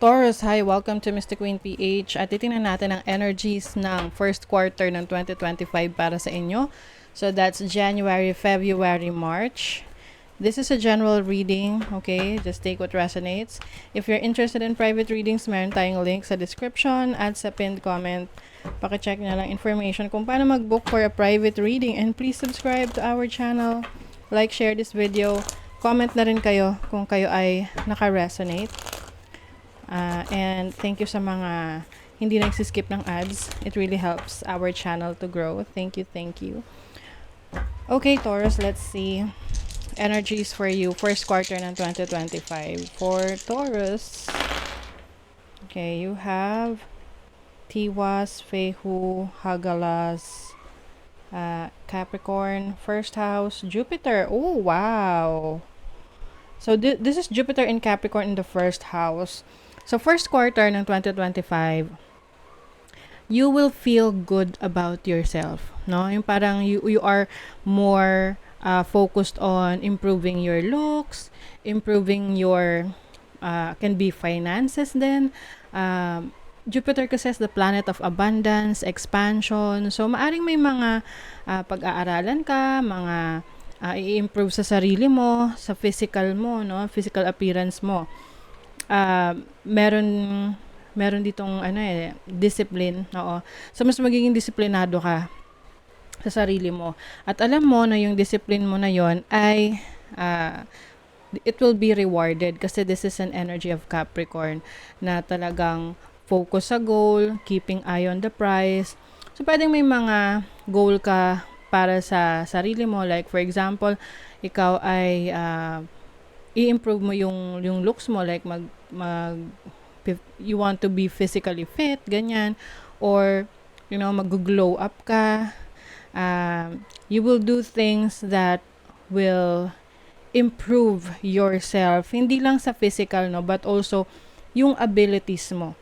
Taurus, hi! Welcome to Mr. Queen PH. At titingnan natin ang energies ng first quarter ng 2025 para sa inyo. So that's January, February, March. This is a general reading, okay? Just take what resonates. If you're interested in private readings, meron tayong link sa description at sa pinned comment. Pakicheck na lang information kung paano mag-book for a private reading. And please subscribe to our channel. Like, share this video. Comment na rin kayo kung kayo ay naka-resonate. And thank you sa mga hindi nagsiskip ng ads. It really helps our channel to grow. Thank you, thank you. Okay, Taurus, let's see. Energies for you, first quarter ng 2025. For Taurus, okay, you have Tiwas, Fehu, Hagalas, Capricorn, first house, Jupiter. Oh, wow. So this is Jupiter in Capricorn in the first house. So first quarter ng 2025, you will feel good about yourself, no? Yung parang you are more focused on improving your looks, improving your can be finances din. Jupiter kasi is the planet of abundance, expansion. So maaring may mga pag-aaralan ka, mga i-improve sa sarili mo, sa physical mo, no? Physical appearance mo. Meron ditong discipline, oo. So mas magiging disiplinado ka sa sarili mo. At alam mo na yung discipline mo na yon ay it will be rewarded kasi this is an energy of Capricorn na talagang focus sa goal, keeping eye on the prize. So pwedeng may mga goal ka para sa sarili mo, like for example, ikaw ay i-improve mo yung looks mo, like you want to be physically fit, ganyan, or mag-glow up ka. You will do things that will improve yourself, hindi lang sa physical, no, but also yung abilities mo.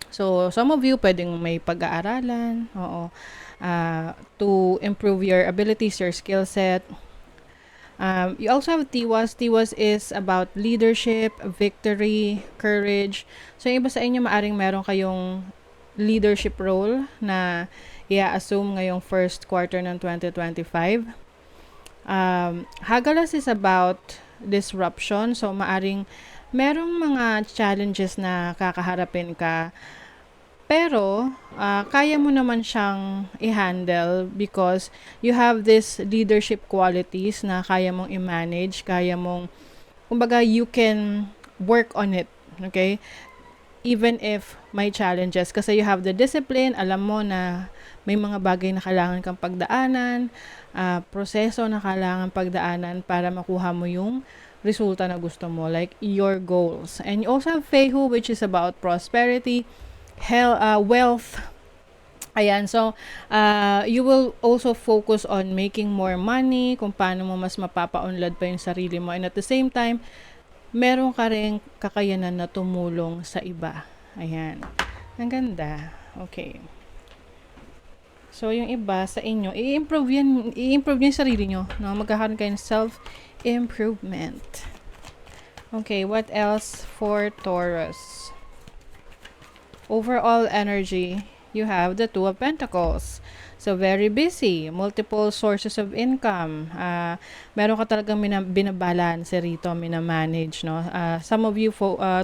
So some of you pwedeng may pag-aaralan, oo, to improve your abilities, your skill set. You also have Tiwas. Tiwas is about leadership, victory, courage. So yung iba sa inyo maaring meron kayong leadership role na i-assume ngayong first quarter ng 2025. Hagalas is about disruption. So maaring merong mga challenges na kakaharapin ka. Pero, kaya mo naman siyang i-handle because you have this leadership qualities na kaya mong i-manage, kaya mong, kumbaga, you can work on it, okay? Even if may challenges. Kasi you have the discipline, alam mo na may mga bagay na kailangan kang pagdaanan, proseso na kailangan pagdaanan para makuha mo yung resulta na gusto mo, like your goals. And you also have Fehu, which is about prosperity, wealth. Ayan, so you will also focus on making more money, kung paano mo mas mapapaunlad pa yung sarili mo, and at the same time meron ka ring kakayanan na tumulong sa iba. Ayan, ang ganda. Okay, so yung iba sa inyo, i-improve niyo yung sarili nyo, no? Magkakaroon kayo ng self-improvement. Okay, what else for Taurus? Overall energy, you have the Two of Pentacles. So, very busy. Multiple sources of income. Meron ka talagang binabalance rito, minamanage, no? Some of you,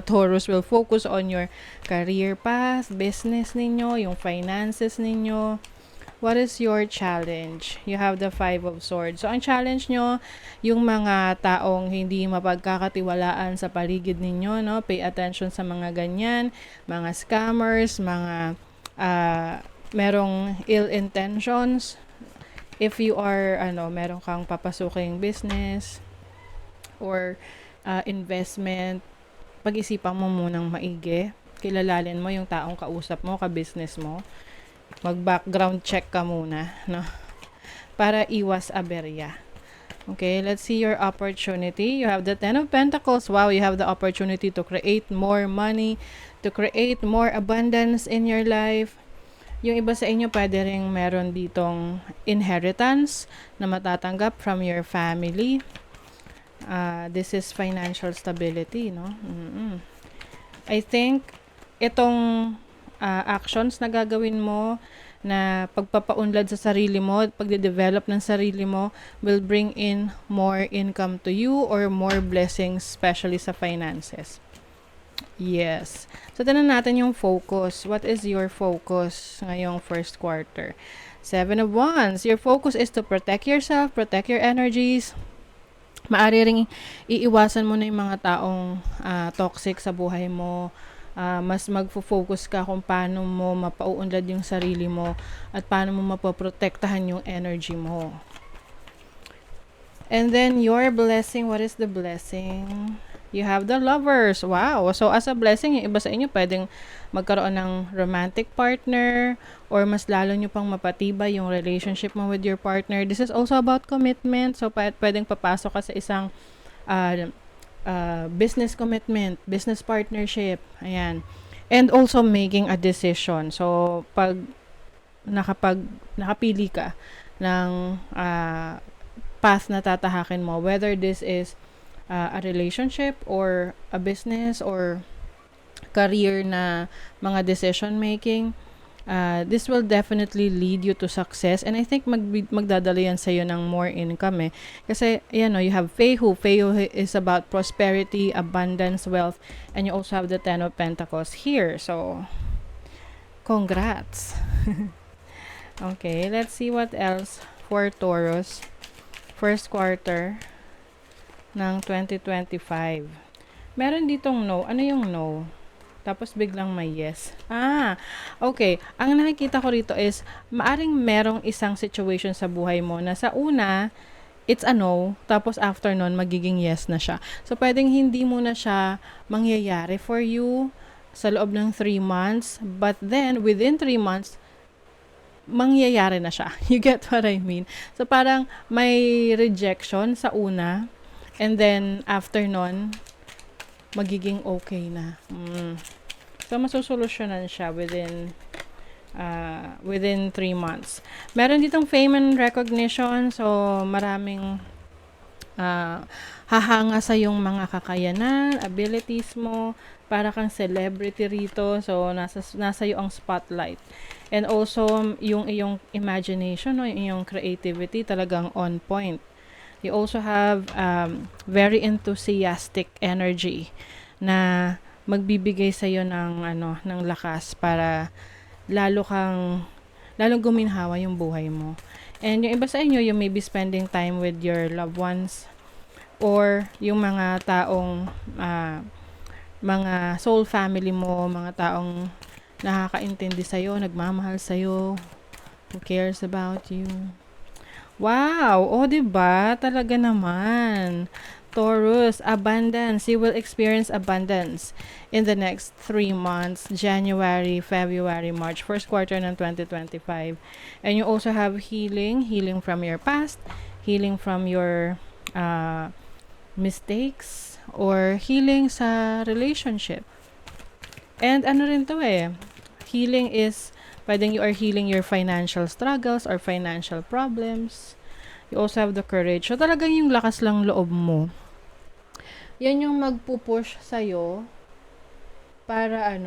Taurus, will focus on your career path, business ninyo, yung finances ninyo. What is your challenge? You have the Five of Swords. So, ang challenge nyo, yung mga taong hindi mapagkakatiwalaan sa paligid ninyo, no? Pay attention sa mga ganyan, mga scammers, mga merong ill intentions. If you are, meron kang papasuking business or investment, pag-isipan mo munang maigi. Kilalalin mo yung taong kausap mo, ka-business mo. Mag-background check ka muna, no? Para iwas aberya. Okay, let's see your opportunity. You have the Ten of Pentacles. Wow, you have the opportunity to create more money, to create more abundance in your life. Yung iba sa inyo, pwede rin meron ditong inheritance na matatanggap from your family. This is financial stability, no? I think itong actions na gagawin mo na pagpapaunlad sa sarili mo, pagde-develop ng sarili mo will bring in more income to you or more blessings, especially sa finances. Yes. So, tignan natin yung focus. What is your focus ngayong first quarter? Seven of Wands. Your focus is to protect yourself, protect your energies. Maari ring iiwasan mo na yung mga taong toxic sa buhay mo. Mas magfo-focus ka kung paano mo mapauunlad yung sarili mo at paano mo mapoprotektahan yung energy mo. And then your blessing, what is the blessing? You have the Lovers. Wow. So as a blessing, yung iba sa inyo pwedeng magkaroon ng romantic partner or mas lalo nyo pang mapatibay yung relationship mo with your partner. This is also about commitment. So pwedeng papasok ka sa isang business commitment, business partnership. Ayan. And also making a decision. So pag nakapili ka ng path na tatahakin mo, whether this is a relationship or a business or career na mga decision making, this will definitely lead you to success, and I think magdadala yan sa'yo ng more income kasi you have Feihu. Feihu is about prosperity, abundance, wealth, and you also have the Ten of Pentacles here, so congrats. Okay, let's see what else for Taurus first quarter ng 2025. Meron ditong no. Ano yung no? Tapos biglang may yes. Okay. Ang nakikita ko rito is, maaring merong isang situation sa buhay mo na sa una, it's a no. Tapos after nun, magiging yes na siya. So, pwedeng hindi mo na siya mangyayari for you sa loob ng 3 months. But then, within 3 months, mangyayari na siya. You get what I mean? So, parang may rejection sa una. And then, after nun, magiging okay na. So, masusolusyonan siya within 3 months. Meron ditong fame and recognition. So, maraming hahanga sa yung mga kakayanan, abilities mo. Para kang celebrity rito. So, nasa iyo ang spotlight. And also, yung iyong imagination, yung iyong creativity talagang on point. You also have very enthusiastic energy na magbibigay sa iyo ng lakas para lalong guminhawa yung buhay mo. And yung iba sa inyo, you may be spending time with your loved ones or yung mga taong mga soul family mo, mga taong nakakaintindi sa iyo, nagmamahal sa iyo, who cares about you. Wow! Diba? Talaga naman. Taurus, abundance. You will experience abundance in the next 3 months, January, February, March, first quarter ng 2025. And you also have healing from your past, healing from your mistakes, or healing sa relationship. And ano rin to healing is pwedeng you are healing your financial struggles or financial problems. You also have the courage. So, talagang yung lakas lang loob mo. Yan yung magpupush sa'yo para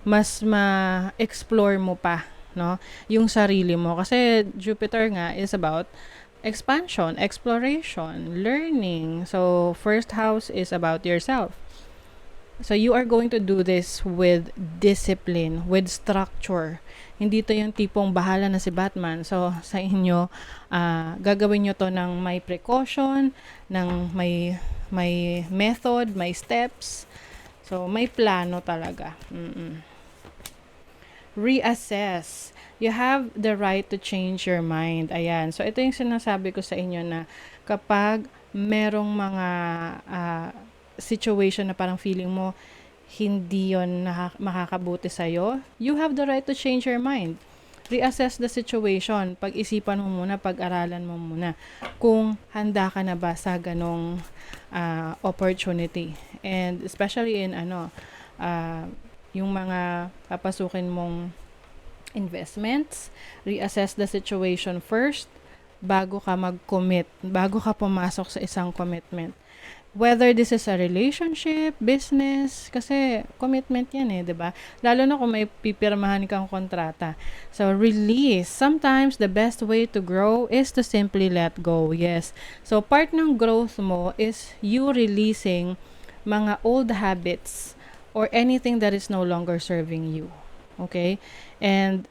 mas ma-explore mo pa, no? Yung sarili mo. Kasi Jupiter nga is about expansion, exploration, learning. So, first house is about yourself. So, you are going to do this with discipline, with structure. Hindi to yung tipong bahala na si Batman. So, sa inyo, gagawin nyo to ng may precaution, ng may method, may steps. So, may plano talaga. Reassess. You have the right to change your mind. Ayan. So, ito yung sinasabi ko sa inyo na kapag merong mga situation na parang feeling mo hindi yon makakabuti sa'yo, you have the right to change your mind. Reassess the situation. Pag-isipan mo muna, pag-aralan mo muna kung handa ka na ba sa ganong opportunity. And especially in yung mga papasukin mong investments, reassess the situation first bago ka mag-commit, bago ka pumasok sa isang commitment. Whether this is a relationship, business, kasi commitment yan eh, 'di ba? Lalo na kung may pipirmahan kang kontrata. So, release. Sometimes, the best way to grow is to simply let go. Yes. So, part ng growth mo is you releasing mga old habits or anything that is no longer serving you. Okay? And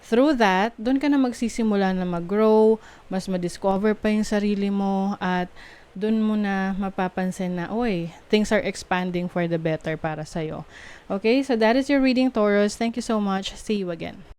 through that, doon ka na magsisimula na mag-grow, mas ma-discover pa yung sarili mo, at doon mo na mapapansin na, oy, things are expanding for the better para sa'yo. Okay, so that is your reading, Taurus. Thank you so much. See you again.